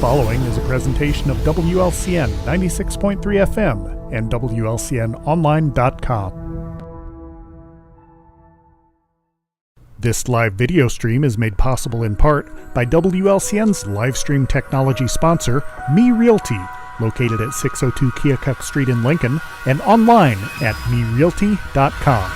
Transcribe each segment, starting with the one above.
following is a presentation of WLCN 96.3 FM and WLCNonline.com. This live video stream is made possible in part by WLCN's live stream technology sponsor, Me Realty, located at 602 Keokuk Street in Lincoln, and online at merealty.com.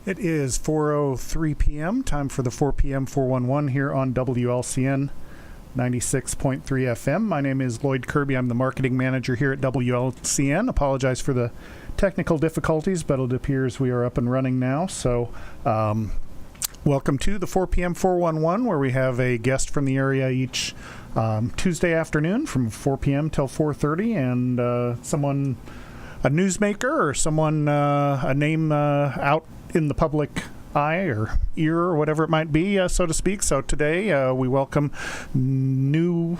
It is 4:03 p.m., time for the 4 p.m. 411 here on WLCN 96.3 FM. My name is Loyd Kirby. I'm the marketing manager here at WLCN. Apologize for the technical difficulties, but it appears we are up and running now. So welcome to the 4 p.m. 411, where we have a guest from the area each Tuesday afternoon from 4 p.m. till 4:30, and someone, a newsmaker or someone, a name out in the public eye or ear or whatever it might be, so to speak. So today we welcome new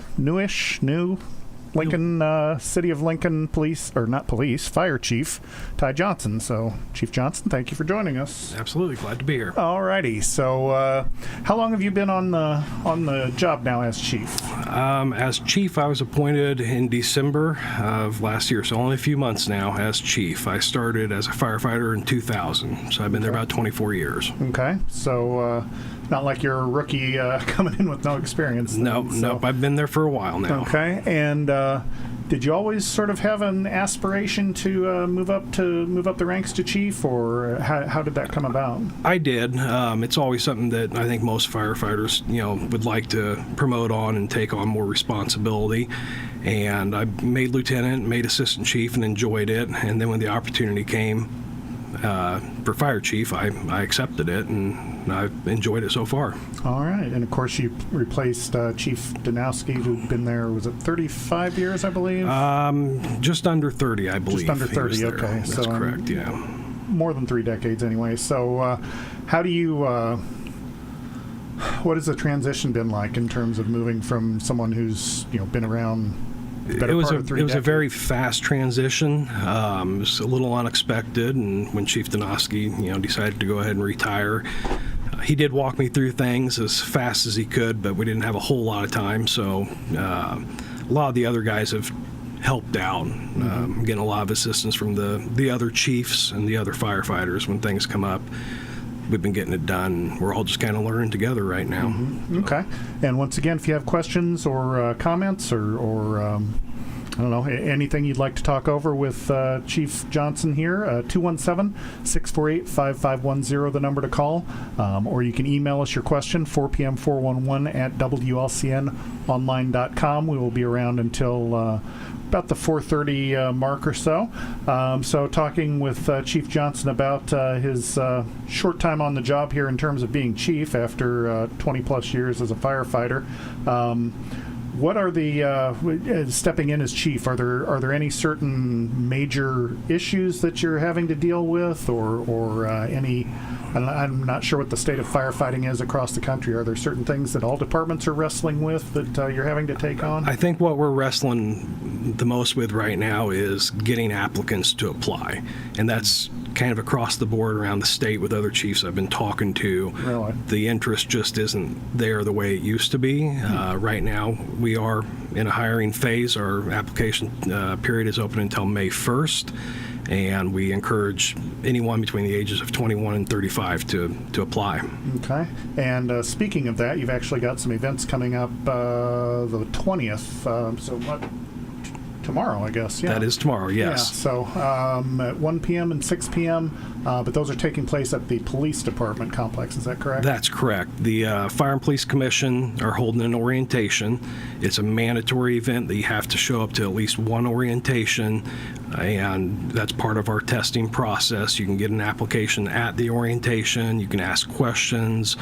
Lincoln, City of Lincoln Fire Chief Ty Johnson. So, Chief Johnson, thank you for joining us. Absolutely, glad to be here. Alrighty. So, how long have you been on the job now as chief? As chief, I was appointed in December of last year, so only a few months now as chief. I started as a firefighter in 2000, so I've been there about 24 years. Okay. So, not like you're a rookie coming in with no experience. Nope. I've been there for a while now. Okay. And did you always sort of have an aspiration to move up the ranks to chief, or how did that come about? I did. It's always something that I think most firefighters, would like to promote on and take on more responsibility. And I made lieutenant, made assistant chief, and enjoyed it. And then when the opportunity came for fire chief, I accepted it, and I've enjoyed it so far. All right. And of course, you replaced Chief Danowski, who'd been there, was it 35 years, I believe? Just under 30, I believe. Just under 30, okay. That's so, correct, yeah. More than 3 decades anyway. So how do you, what has the transition been like in terms of moving from someone who's, been around It was a very fast transition. It was a little unexpected, and when Chief Danowski, decided to go ahead and retire, he did walk me through things as fast as he could, but we didn't have a whole lot of time. So a lot of the other guys have helped out, getting a lot of assistance from the other chiefs and the other firefighters when things come up. We've been getting it done. We're all just kind of learning together right now. Mm-hmm. Okay. And once again, if you have questions or comments or I don't know, anything you'd like to talk over with Chief Johnson here, 217-648-5510, the number to call. Or you can email us your question, 4pm411 at WLCNonline.com. We will be around until about the 4:30 mark or so. So talking with Chief Johnson about his short time on the job here in terms of being chief after 20 plus years as a firefighter. What are the stepping in as chief? Are there any certain major issues that you're having to deal with, or any? I'm not sure what the state of firefighting is across the country. Are there certain things that all departments are wrestling with that you're having to take on? I think what we're wrestling the most with right now is getting applicants to apply, and that's kind of across the board around the state with other chiefs I've been talking to. Really? The interest just isn't there the way it used to be. Right now, we are in a hiring phase. Our application period is open until May 1st. And we encourage anyone between the ages of 21 and 35 to apply. Okay. And speaking of that, you've actually got some events coming up the 20th. So what? Tomorrow, I guess. Yeah. That is tomorrow, yes. Yeah, so at 1 p.m. and 6 p.m., but those are taking place at the police department complex. Is that correct? That's correct. The Fire and Police Commission are holding an orientation. It's a mandatory event that you have to show up to at least one orientation, and that's part of our testing process. You can get an application at the orientation. You can ask questions.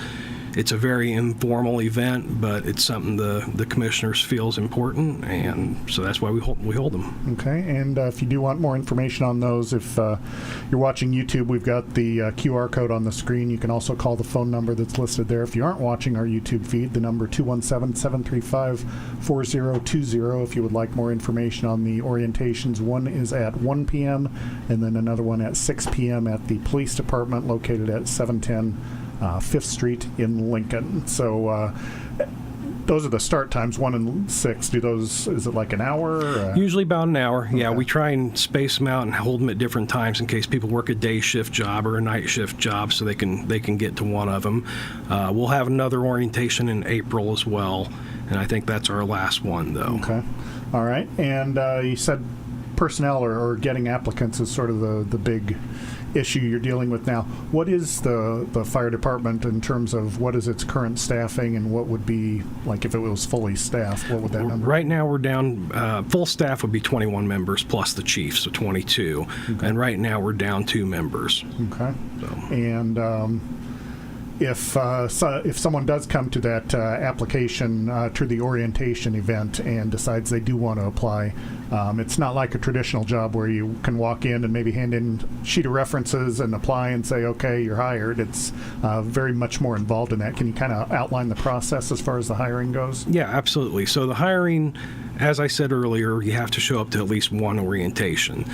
It's a very informal event, but it's something the commissioners feel is important, and so that's why we hold them. Okay, and if you do want more information on those, if you're watching YouTube, we've got the QR code on the screen. You can also call the phone number that's listed there. If you aren't watching our YouTube feed, the number 217-735-4020 if you would like more information on the orientations. One is at 1 p.m. and then another one at 6 p.m. at the police department located at 710 5th Street in Lincoln. So those are the start times, 1 and 6. Is it like an hour? Usually about an hour. Okay. Yeah, we try and space them out and hold them at different times in case people work a day shift job or a night shift job, so they can get to one of them. We'll have another orientation in April as well, and I think that's our last one, though. Okay. All right. And you said personnel or getting applicants is sort of the big issue you're dealing with now. What is the fire department in terms of what is its current staffing, and what would be, like if it was fully staffed, what would that number? Right now we're down, full staff would be 21 members plus the chief, so 22. Okay. And right now we're down 2 members. Okay. So. And if someone does come to that application to the orientation event and decides they do want to apply, it's not like a traditional job where you can walk in and maybe hand in a sheet of references and apply and say, okay, you're hired. It's very much more involved in that. Can you kind of outline the process as far as the hiring goes? Yeah, absolutely. So the hiring, as I said earlier, you have to show up to at least one orientation.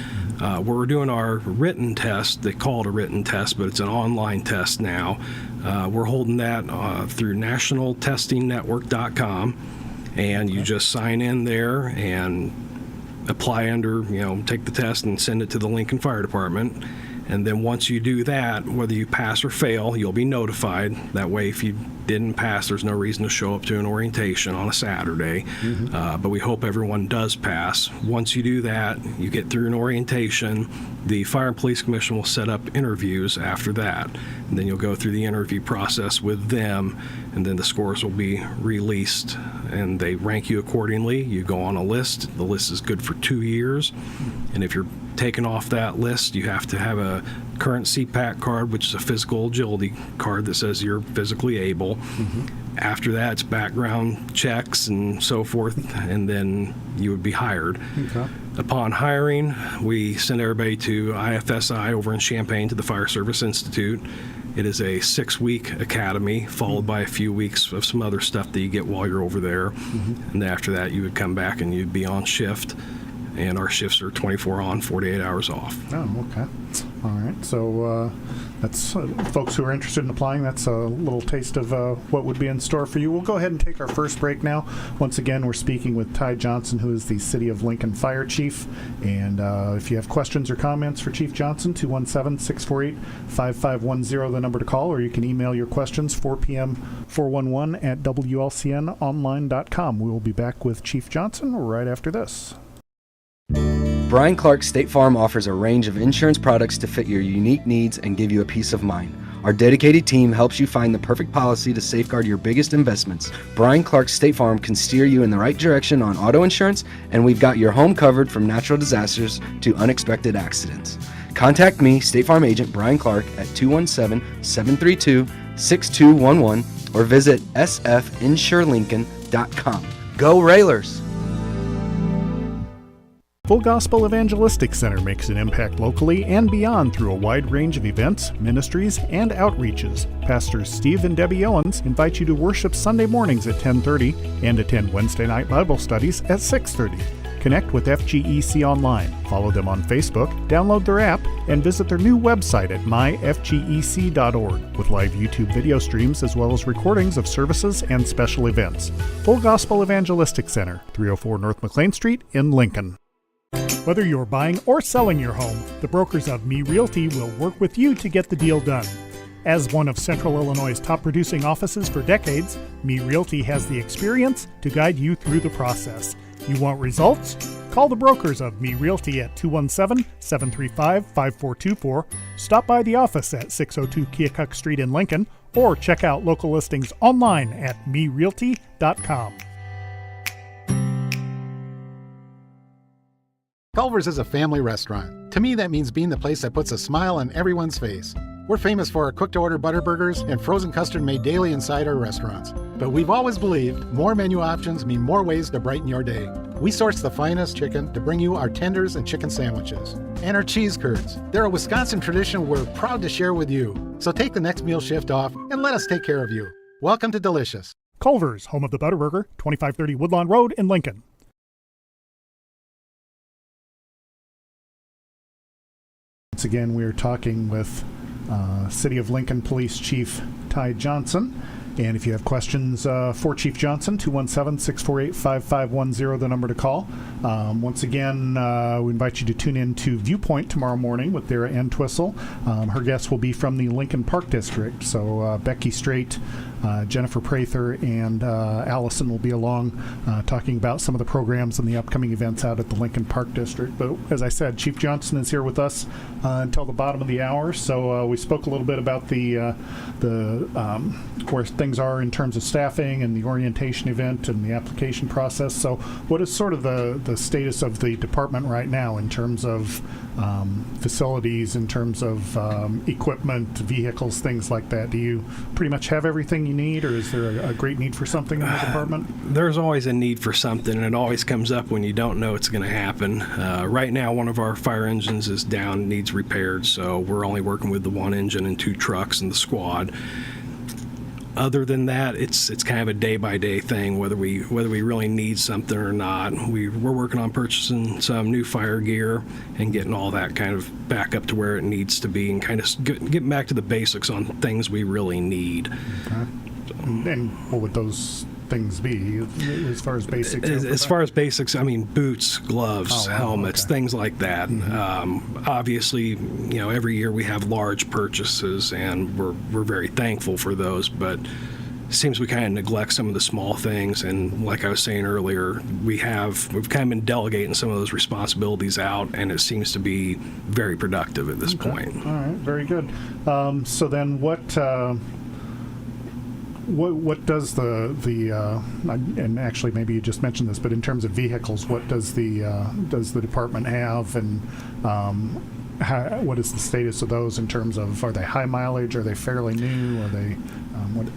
We're doing our written test. They call it a written test, but it's an online test now. We're holding that through nationaltestingnetwork.com, and you just sign in there and apply under, take the test and send it to the Lincoln Fire Department. And then once you do that, whether you pass or fail, you'll be notified. That way, if you didn't pass, there's no reason to show up to an orientation on a Saturday. Mm-hmm. But we hope everyone does pass. Once you do that, you get through an orientation. The Fire and Police Commission will set up interviews after that. And then you'll go through the interview process with them, and then the scores will be released, and they rank you accordingly. You go on a list. The list is good for 2 years. And if you're taken off that list, you have to have a current CPAC card, which is a physical agility card that says you're physically able. Mm-hmm. After that, it's background checks and so forth, and then you would be hired. Okay. Upon hiring, we send everybody to IFSI over in Champaign to the Fire Service Institute. It is a 6-week academy, followed by a few weeks of some other stuff that you get while you're over there. Mm-hmm. And after that, you would come back and you'd be on shift. And our shifts are 24 on, 48 hours off. Oh, okay. All right. So that's folks who are interested in applying, that's a little taste of what would be in store for you. We'll go ahead and take our first break now. Once again, we're speaking with Ty Johnson, who is the City of Lincoln Fire Chief. And if you have questions or comments for Chief Johnson, 217-648-5510, the number to call, or you can email your questions, 4pm411 at WLCNonline.com. We will be back with Chief Johnson right after this. Brian Clark State Farm offers a range of insurance products to fit your unique needs and give you a peace of mind. Our dedicated team helps you find the perfect policy to safeguard your biggest investments. Brian Clark State Farm can steer you in the right direction on auto insurance, and we've got your home covered from natural disasters to unexpected accidents. Contact me, State Farm Agent Brian Clark, at 217-732-6211 or visit sfinsurelincoln.com. Go Railers! Full Gospel Evangelistic Center makes an impact locally and beyond through a wide range of events, ministries, and outreaches. Pastors Steve and Debbie Owens invite you to worship Sunday mornings at 10:30 and attend Wednesday night Bible studies at 6:30. Connect with FGEC online, follow them on Facebook, download their app, and visit their new website at myfgec.org with live YouTube video streams as well as recordings of services and special events. Full Gospel Evangelistic Center, 304 North McLean Street in Lincoln. Whether you're buying or selling your home, the brokers of Me Realty will work with you to get the deal done. As one of Central Illinois' top producing offices for decades, Me Realty has the experience to guide you through the process. You want results? Call the brokers of Me Realty at 217-735-5424, stop by the office at 602 Keokuk Street in Lincoln, or check out local listings online at merealty.com. Culver's is a family restaurant. To me, that means being the place that puts a smile on everyone's face. We're famous for our cooked-to-order butter burgers and frozen custard made daily inside our restaurants. But we've always believed more menu options mean more ways to brighten your day. We source the finest chicken to bring you our tenders and chicken sandwiches. And our cheese curds. They're a Wisconsin tradition we're proud to share with you. So take the next meal shift off and let us take care of you. Welcome to Delicious. Culver's, home of the Butterburger, 2530 Woodlawn Road in Lincoln. Once again, we are talking with City of Lincoln Police Chief Ty Johnson. And if you have questions for Chief Johnson, 217-648-5510, the number to call. Once again, we invite you to tune in to Viewpoint tomorrow morning with Dara Entwistle. Her guest will be from the Lincoln Park District. So Becky Straight Jennifer Prather and Allison will be along talking about some of the programs and the upcoming events out at the Lincoln Park District. But as I said, Chief Johnson is here with us until the bottom of the hour. So we spoke a little bit about the where things are in terms of staffing and the orientation event and the application process. So what is sort of the status of the department right now in terms of facilities, in terms of equipment, vehicles, things like that? Do you pretty much have everything you need, or is there a great need for something in the department? There's always a need for something, and it always comes up when you don't know it's going to happen. Right now, one of our fire engines is down, needs repaired, so we're only working with the one engine and 2 trucks and the squad. Other than that, it's kind of a day-by-day thing, whether we really need something or not. We're working on purchasing some new fire gear and getting all that kind of back up to where it needs to be, and kind of getting back to the basics on things we really need. Okay. And what would those things be as far as basics? As far as basics, I mean, boots, gloves, helmets, things like that. Obviously, every year we have large purchases, and we're very thankful for those, but it seems we kind of neglect some of the small things. And like I was saying earlier, we've kind of been delegating some of those responsibilities out, and it seems to be very productive at this point. All right, very good. So then what does the and actually maybe you just mentioned this, but in terms of vehicles, what does the department have, and what is the status of those in terms of, are they high mileage, are they fairly new, are they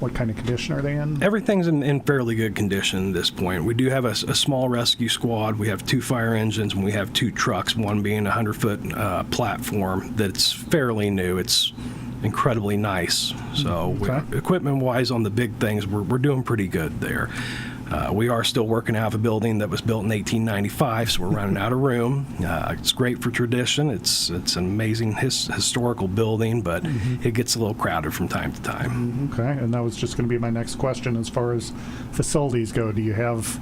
what kind of condition are they in? Everything's in fairly good condition at this point. We do have a small rescue squad. We have 2 fire engines, and we have 2 trucks, one being a 100-foot platform that's fairly new. It's incredibly nice. So equipment-wise on the big things, we're doing pretty good there. We are still working out of a building that was built in 1895, so we're running out of room. It's great for tradition. It's an amazing historical building, but it gets a little crowded from time to time. Okay, and that was just going to be my next question as far as facilities go. Do you have,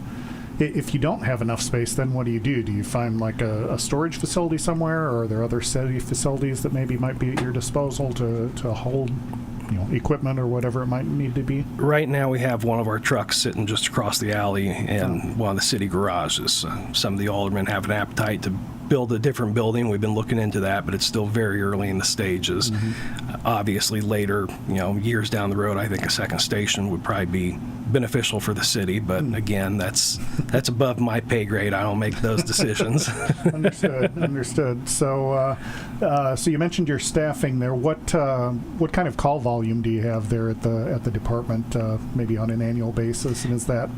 if you don't have enough space, then what do? Do you find like a storage facility somewhere, or are there other city facilities that maybe might be at your disposal to hold equipment or whatever it might need to be? Right now we have one of our trucks sitting just across the alley in one of the city garages. Some of the aldermen have an appetite to build a different building. We've been looking into that, but it's still very early in the stages. Obviously later, years down the road, I think a second station would probably be beneficial for the city, but again, that's above my pay grade. I don't make those decisions. Understood. So you mentioned your staffing there. What kind of call volume do you have there at the department, maybe on an annual basis, and is that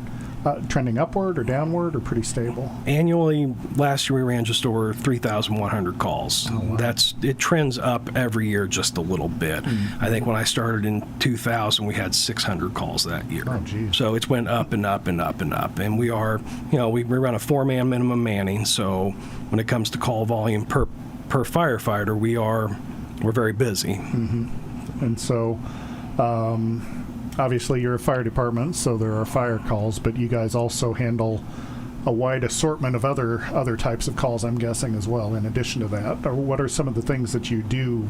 trending upward or downward or pretty stable? Annually, last year we ran just over 3,100 calls. Oh, wow. It trends up every year just a little bit. I think when I started in 2000, we had 600 calls that year. Oh, geez. So it's went up and up and up and up. And we are, we run a 4-man minimum manning. So when it comes to call volume per firefighter, we're very busy. And so, obviously, you're a fire department, so there are fire calls, but you guys also handle a wide assortment of other types of calls, I'm guessing, as well, in addition to that. Or what are some of the things that you do,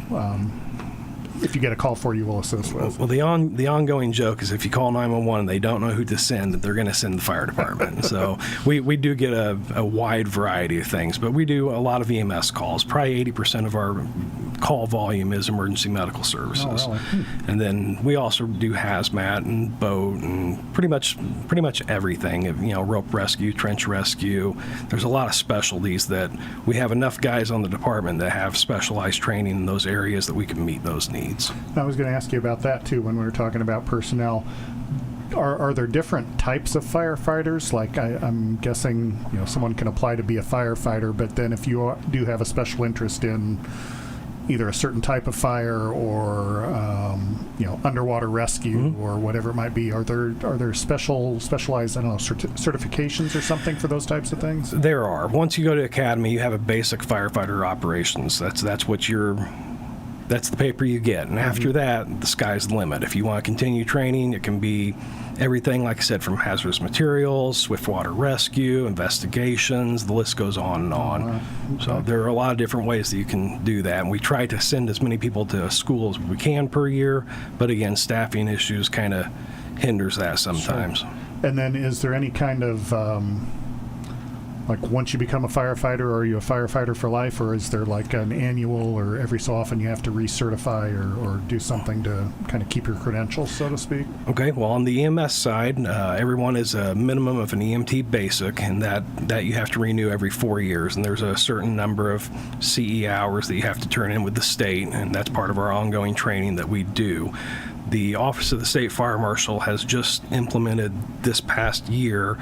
if you get a call for, you will assist with? Well, the ongoing joke is if you call 911 and they don't know who to send, they're going to send the fire department. So we do get a wide variety of things, but we do a lot of EMS calls. Probably 80% of our call volume is emergency medical services. Oh, really? And then we also do hazmat and boat and pretty much everything. Rope rescue, trench rescue. There's a lot of specialties that we have enough guys on the department that have specialized training in those areas that we can meet those needs. I was going to ask you about that too when we were talking about personnel. Are there different types of firefighters? Like I'm guessing someone can apply to be a firefighter, but then if you do have a special interest in either a certain type of fire or underwater rescue or whatever it might be, are there specialized certifications or something for those types of things? There are. Once you go to academy, you have a basic firefighter operations. That's the paper you get. And after that, the sky's the limit. If you want to continue training, it can be everything, like I said, from hazardous materials, swift water rescue, investigations, the list goes on and on. Okay. So there are a lot of different ways that you can do that. And we try to send as many people to school as we can per year. But again, staffing issues kind of hinders that sometimes. Sure. And then is there any kind of, like once you become a firefighter, are you a firefighter for life, or is there like an annual or every so often you have to recertify or do something to kind of keep your credentials, so to speak? Okay, well, on the EMS side, everyone is a minimum of an EMT basic, and that you have to renew every 4 years, and there's a certain number of CE hours that you have to turn in with the state, and that's part of our ongoing training that we do. The Office of the State Fire Marshal has just implemented this past year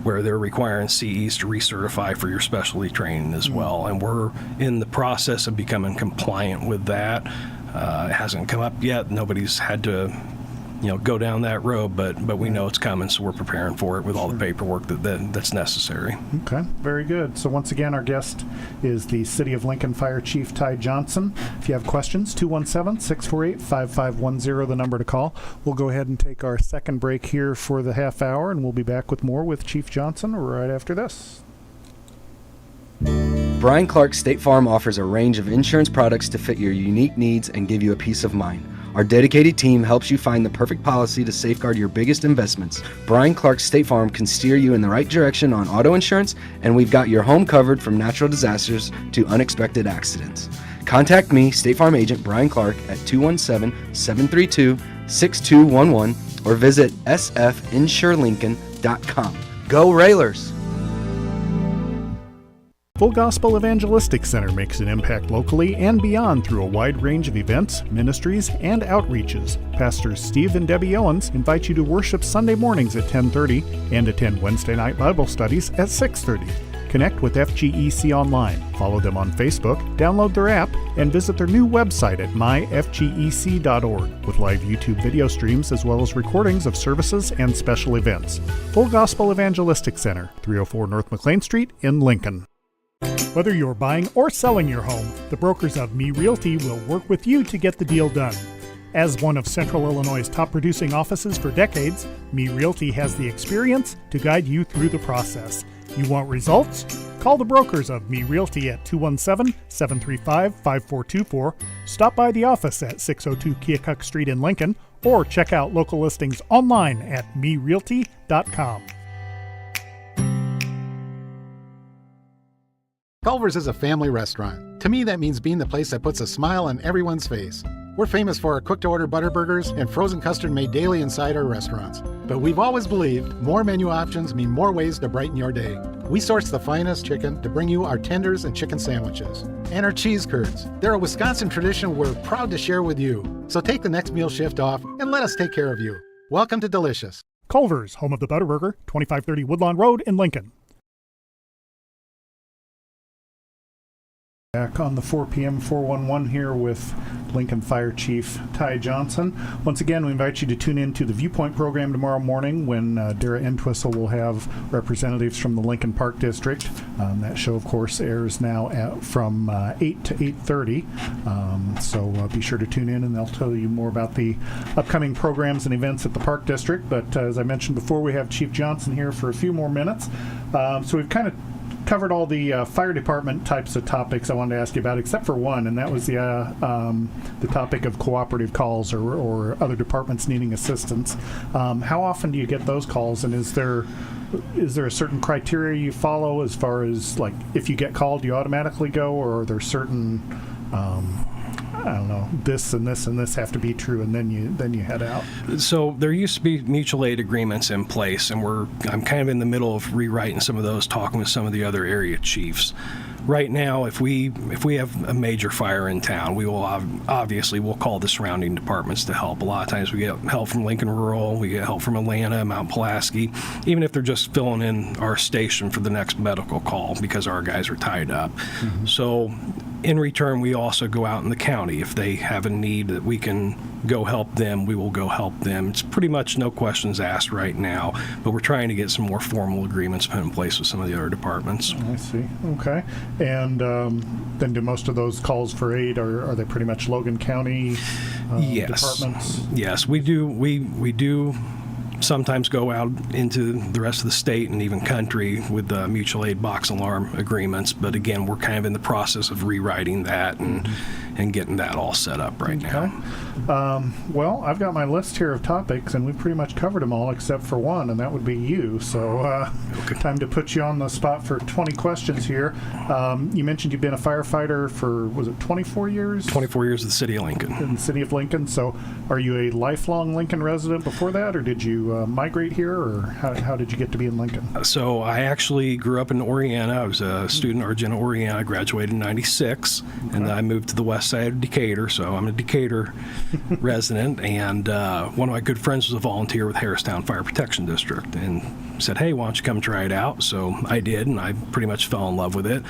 where they're requiring CEs to recertify for your specialty training as well. And we're in the process of becoming compliant with that. It hasn't come up yet. Nobody's had to, go down that road, but we know it's coming, so we're preparing for it with all the paperwork that's necessary. Okay, very good. So once again, our guest is the City of Lincoln Fire Chief Ty Johnson. If you have questions, 217-648-5510, the number to call. We'll go ahead and take our second break here for the half hour, and we'll be back with more with Chief Johnson right after this. Brian Clark State Farm offers a range of insurance products to fit your unique needs and give you a peace of mind. Our dedicated team helps you find the perfect policy to safeguard your biggest investments. Brian Clark State Farm can steer you in the right direction on auto insurance, and we've got your home covered from natural disasters to unexpected accidents. Contact me, State Farm Agent Brian Clark, at 217-732-6211 or visit sfinsurelincoln.com. Go Railers! Full Gospel Evangelistic Center makes an impact locally and beyond through a wide range of events, ministries, and outreaches. Pastors Steve and Debbie Owens invite you to worship Sunday mornings at 10:30 and attend Wednesday night Bible studies at 6:30. Connect with FGEC online, follow them on Facebook, download their app, and visit their new website at myfgec.org with live YouTube video streams as well as recordings of services and special events. Full Gospel Evangelistic Center, 304 North McLean Street in Lincoln. Whether you're buying or selling your home, the brokers of Me Realty will work with you to get the deal done. As one of Central Illinois' top producing offices for decades, Me Realty has the experience to guide you through the process. You want results? Call the brokers of Me Realty at 217-735-5424, stop by the office at 602 Keokuk Street in Lincoln, or check out local listings online at merealty.com. Culver's is a family restaurant. To me, that means being the place that puts a smile on everyone's face. We're famous for our cooked-to-order butter burgers and frozen custard made daily inside our restaurants. But we've always believed more menu options mean more ways to brighten your day. We source the finest chicken to bring you our tenders and chicken sandwiches. And our cheese curds. They're a Wisconsin tradition we're proud to share with you. So take the next meal shift off and let us take care of you. Welcome to Delicious. Culver's, home of the Butterburger, 2530 Woodlawn Road in Lincoln. Back on the 4 p.m. 411 here with Lincoln Fire Chief Ty Johnson. Once again, we invite you to tune in to the Viewpoint program tomorrow morning when Dara Entwistle will have representatives from the Lincoln Park District. That show, of course, airs now from 8 to 8:30. So be sure to tune in and they'll tell you more about the upcoming programs and events at the Park District. But as I mentioned before, we have Chief Johnson here for a few more minutes. So we've kind of covered all the fire department types of topics I wanted to ask you about, except for one, and that was the topic of cooperative calls or other departments needing assistance. How often do you get those calls, and is there a certain criteria you follow as far as, like, if you get called, do you automatically go, or are there certain I don't know, this and this and this have to be true, and then you head out? So there used to be mutual aid agreements in place, and I'm kind of in the middle of rewriting some of those, talking with some of the other area chiefs. Right now, if we have a major fire in town, we will obviously we'll call the surrounding departments to help. A lot of times we get help from Lincoln Rural, we get help from Atlanta, Mount Pulaski, even if they're just filling in our station for the next medical call because our guys are tied up. Mm-hmm. So in return, we also go out in the county. If they have a need that we can go help them, we will go help them. It's pretty much no questions asked right now, but we're trying to get some more formal agreements put in place with some of the other departments. I see. Okay. And then do most of those calls for aid, are they pretty much Logan County yes. departments? Yes, we do. We do sometimes go out into the rest of the state and even country with mutual aid box alarm agreements. But again, we're kind of in the process of rewriting that and getting that all set up right now. Well, I've got my list here of topics, and we've pretty much covered them all except for one, and that would be you. So time to put you on the spot for 20 questions here. You mentioned you've been a firefighter for, was it 24 years? 24 years in the city of Lincoln. In the city of Lincoln. So are you a lifelong Lincoln resident before that, or did you migrate here, or how did you get to be in Lincoln? So I actually grew up in Oriana. I was a student at Argenta, Oriana. I graduated in 96, and then I moved to the west side of Decatur, so I'm a Decatur resident, and one of my good friends was a volunteer with Harristown Fire Protection District and said, hey, why don't you come try it out? So I did, and I pretty much fell in love with it.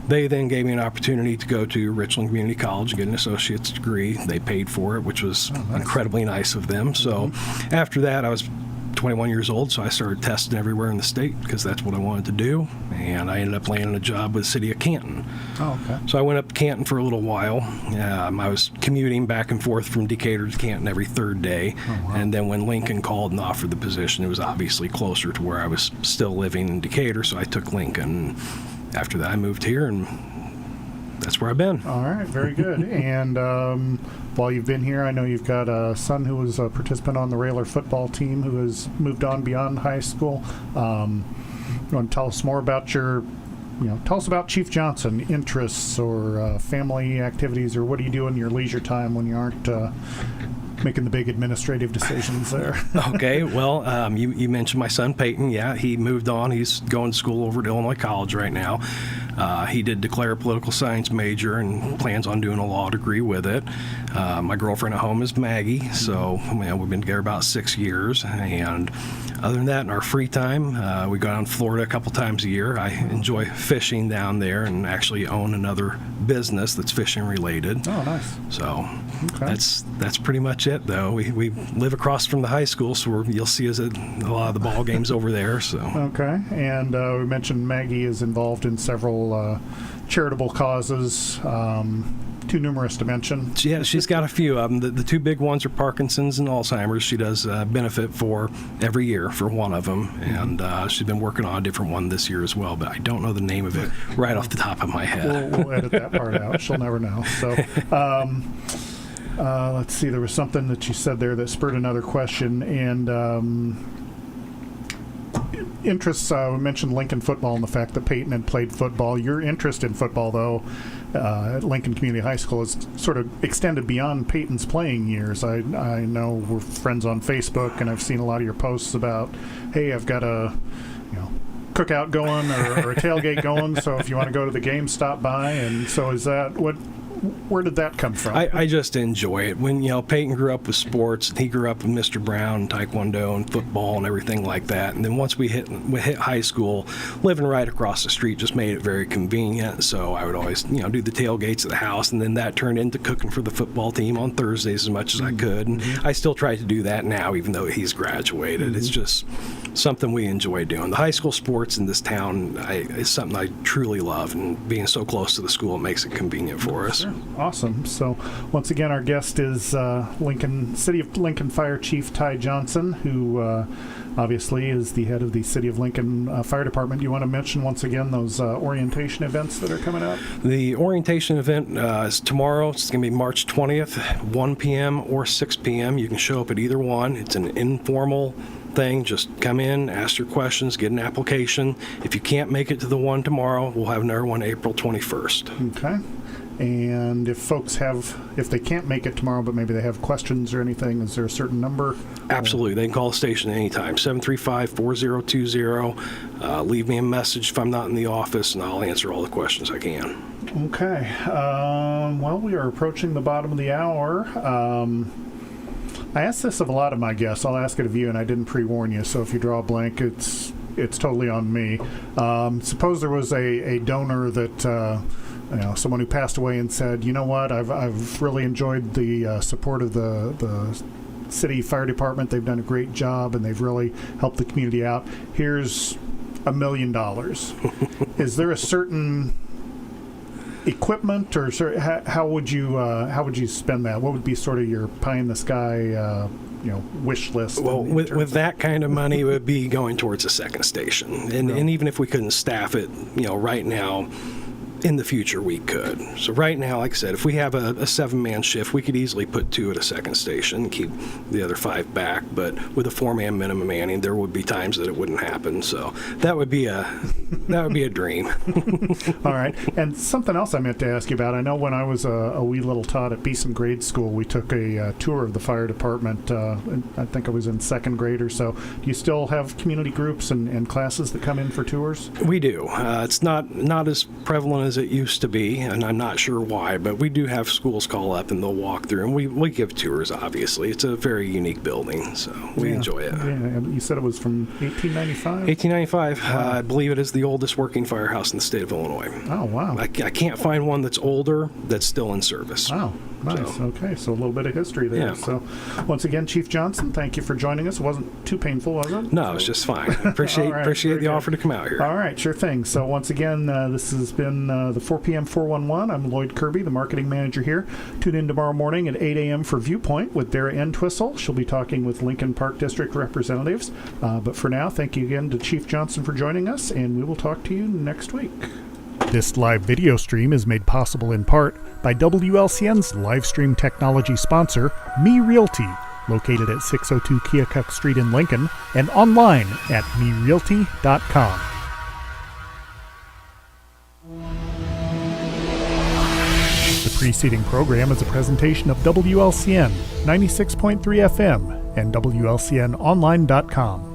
They then gave me an opportunity to go to Richland Community College and get an associate's degree. They paid for it, which was incredibly nice of them. So after that, I was 21 years old, so I started testing everywhere in the state because that's what I wanted to do, and I ended up landing a job with the city of Canton. Oh, okay. So I went up to Canton for a little while. I was commuting back and forth from Decatur to Canton every third day, and then when Lincoln called and offered the position, it was obviously closer to where I was still living in Decatur, so I took Lincoln. After that, I moved here, and that's where I've been. All right, very good. And while you've been here, I know you've got a son who was a participant on the Railer football team who has moved on beyond high school. You want to tell us more about tell us about Chief Johnson, interests or family activities, or what do you do in your leisure time when you aren't making the big administrative decisions there? Okay, well, you mentioned my son Peyton. Yeah, he moved on. He's going to school over at Illinois College right now. He did declare a political science major and plans on doing a law degree with it. My girlfriend at home is Maggie, so we've been together about 6 years. And other than that, in our free time, we go down to Florida a couple times a year. I enjoy fishing down there and actually own another business that's fishing related. Oh, nice. So that's pretty much it, though. We live across from the high school, so you'll see us at a lot of the ball games over there. So okay, and we mentioned Maggie is involved in several charitable causes. Too numerous to mention. Yeah, she's got a few of them. The two big ones are Parkinson's and Alzheimer's. She does benefit for every year for one of them, and she's been working on a different one this year as well, but I don't know the name of it right off the top of my head. We'll edit that part out. She'll never know. So let's see. There was something that you said there that spurred another question, and interests. We mentioned Lincoln football and the fact that Peyton had played football. Your interest in football, though, at Lincoln Community High School is sort of extended beyond Peyton's playing years. I know we're friends on Facebook, and I've seen a lot of your posts about, hey, I've got a cookout going or a tailgate going, so if you want to go to the game, stop by. And so is that where did that come from? I just enjoy it. When Peyton grew up with sports, and he grew up with Mr. Brown, Taekwondo, and football, and everything like that. And then once we hit high school, living right across the street just made it very convenient. So I would always do the tailgates at the house, and then that turned into cooking for the football team on Thursdays as much as I could. And I still try to do that now, even though he's graduated. It's just something we enjoy doing. The high school sports in this town is something I truly love, and being so close to the school, it makes it convenient for us. Sure. Awesome. So once again, our guest is City of Lincoln Fire Chief Ty Johnson, who obviously is the head of the City of Lincoln Fire Department. Do you want to mention once again those orientation events that are coming up? The orientation event is tomorrow. It's going to be March 20th, 1 p.m. or 6 p.m. You can show up at either one. It's an informal thing. Just come in, ask your questions, get an application. If you can't make it to the one tomorrow, we'll have another one April 21st. Okay. And if they can't make it tomorrow, but maybe they have questions or anything, is there a certain number? Absolutely. They can call the station anytime, 735-4020. Leave me a message if I'm not in the office, and I'll answer all the questions I can. Okay. Well, we are approaching the bottom of the hour. I ask this of a lot of my guests. I'll ask it of you, and I didn't pre-warn you, so if you draw a blank, it's totally on me. Suppose there was a donor that... someone who passed away and said, you know what, I've really enjoyed the support of the city fire department. They've done a great job, and they've really helped the community out. Here's $1 million. Is there a certain equipment, or how would you spend that? What would be sort of your pie in the sky wish list? Well, with that kind of money, it would be going towards a second station. And even if we couldn't staff it, right now, in the future we could. So right now, like I said, if we have a 7-man shift, we could easily put 2 at a second station, keep the other 5 back. But with a 4-man minimum manning, there would be times that it wouldn't happen. So that would be a dream. All right. And something else I meant to ask you about. I know when I was a wee little tot at Beeson Grade School, we took a tour of the fire department. I think I was in 2nd grade or so. Do you still have community groups and classes that come in for tours? We do. It's not as prevalent as it used to be, and I'm not sure why, but we do have schools call up and they'll walk through, and we give tours, obviously. It's a very unique building, so we enjoy it. Yeah. You said it was from 1895? 1895. Wow. I believe it is the oldest working firehouse in the state of Illinois. Oh, wow. I can't find one that's older that's still in service. Wow. Nice. So. Okay, so a little bit of history there. Yeah. So, once again, Chief Johnson, thank you for joining us. It wasn't too painful, was it? No, it was just fine. Appreciate the offer to come out here. All right, sure thing. So, once again, this has been the 4 p.m. 411. I'm Loyd Kirby, the marketing manager here. Tune in tomorrow morning at 8 a.m. for Viewpoint with Dara Entwistle. She'll be talking with Lincoln Park District representatives. But for now, thank you again to Chief Johnson for joining us, and we will talk to you next week. This live video stream is made possible in part by WLCN's live stream technology sponsor, Me Realty, located at 602 Keokuk Street in Lincoln, and online at merealty.com. The preceding program is a presentation of WLCN 96.3 FM and WLCNonline.com.